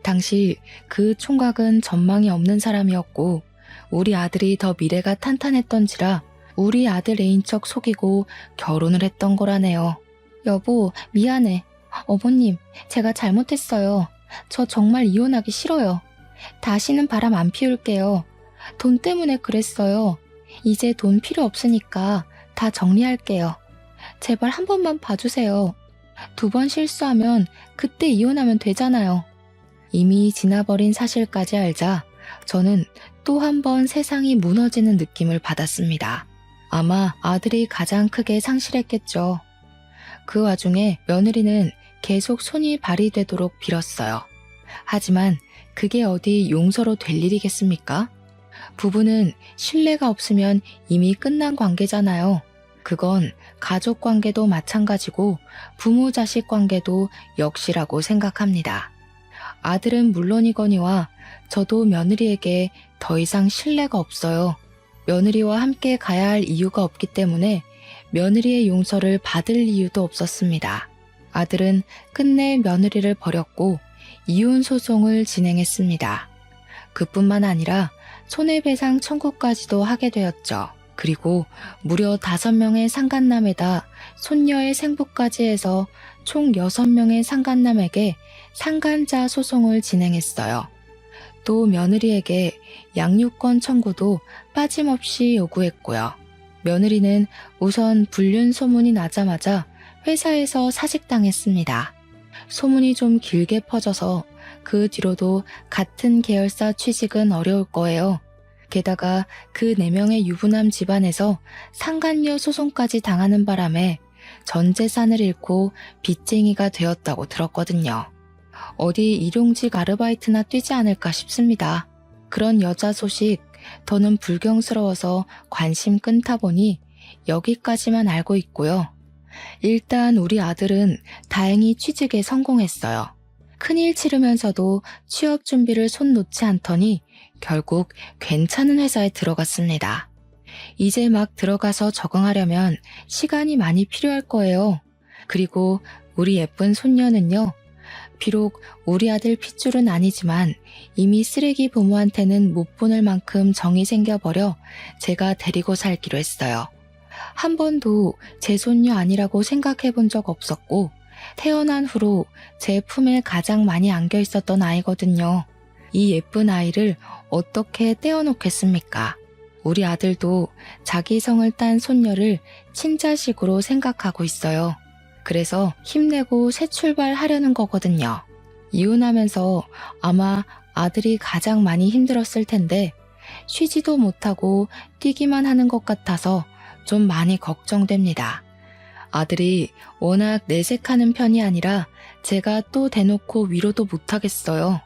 당시 그 총각은 전망이 없는 사람이었고 우리 아들이 더 미래가 탄탄했던지라 우리 아들 애인 척 속이고 결혼을 했던 거라네요. 여보, 미안해. 어머님, 제가 잘못했어요. 저 정말 이혼하기 싫어요. 다시는 바람 안 피울게요. 돈 때문에 그랬어요. 이제 돈 필요 없으니까 다 정리할게요. 제발 한 번만 봐주세요. 2번 실수하면 그때 이혼하면 되잖아요. 이미 지나버린 사실까지 알자 저는 또 한 번 세상이 무너지는 느낌을 받았습니다. 아마 아들이 가장 크게 상실했겠죠. 그 와중에 며느리는 계속 손이 발휘되도록 빌었어요. 하지만 그게 어디 용서로 될 일이겠습니까? 부부는 신뢰가 없으면 이미 끝난 관계잖아요. 그건 가족 관계도 마찬가지고 부모 자식 관계도 역시라고 생각합니다. 아들은 물론이거니와 저도 며느리에게 더 이상 신뢰가 없어요. 며느리와 함께 가야 할 이유가 없기 때문에 며느리의 용서를 받을 이유도 없었습니다. 아들은 끝내 며느리를 버렸고 이혼 소송을 진행했습니다. 그뿐만 아니라 손해배상 청구까지도 하게 되었죠. 그리고 무려 5명의 상간남에다 손녀의 생부까지 해서 총 6명의 상간남에게 상간자 소송을 진행했어요. 또 며느리에게 양육권 청구도 빠짐없이 요구했고요. 며느리는 우선 불륜 소문이 나자마자 회사에서 사직당했습니다. 소문이 좀 길게 퍼져서 그 뒤로도 같은 계열사 취직은 어려울 거예요. 게다가 그 4명의 유부남 집안에서 상간녀 소송까지 당하는 바람에 전 재산을 잃고 빚쟁이가 되었다고 들었거든요. 어디 일용직 아르바이트나 뛰지 않을까 싶습니다. 그런 여자 소식 더는 불경스러워서 관심 끊다 보니 여기까지만 알고 있고요. 일단 우리 아들은 다행히 취직에 성공했어요. 큰일 치르면서도 취업 준비를 손 놓지 않더니 결국 괜찮은 회사에 들어갔습니다. 이제 막 들어가서 적응하려면 시간이 많이 필요할 거예요. 그리고 우리 예쁜 손녀는요. 비록 우리 아들 핏줄은 아니지만 이미 쓰레기 부모한테는 못 보낼 만큼 정이 생겨버려 제가 데리고 살기로 했어요. 한 번도 제 손녀 아니라고 생각해 본 적 없었고 태어난 후로 제 품에 가장 많이 안겨 있었던 아이거든요. 이 예쁜 아이를 어떻게 떼어놓겠습니까? 우리 아들도 자기 성을 딴 손녀를 친자식으로 생각하고 있어요. 그래서 힘내고 새 출발하려는 거거든요. 이혼하면서 아마 아들이 가장 많이 힘들었을 텐데 쉬지도 못하고 뛰기만 하는 것 같아서 좀 많이 걱정됩니다. 아들이 워낙 내색하는 편이 아니라 제가 또 대놓고 위로도 못하겠어요.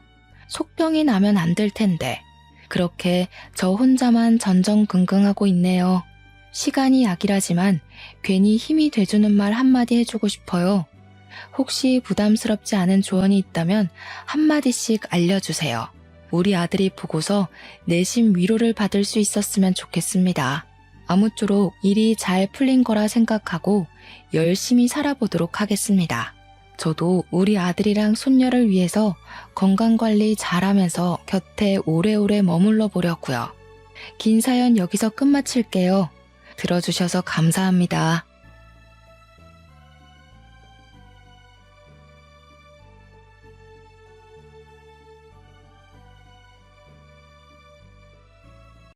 속병이 나면 안 될 텐데 그렇게 저 혼자만 전전긍긍하고 있네요. 시간이 약이라지만 괜히 힘이 돼주는 말 한마디 해주고 싶어요. 혹시 부담스럽지 않은 조언이 있다면 한마디씩 알려주세요. 우리 아들이 보고서 내심 위로를 받을 수 있었으면 좋겠습니다. 아무쪼록 일이 잘 풀린 거라 생각하고 열심히 살아보도록 하겠습니다. 저도 우리 아들이랑 손녀를 위해서 건강관리 잘하면서 곁에 오래오래 머물러 보려고요. 긴 사연 여기서 끝마칠게요. 들어주셔서 감사합니다.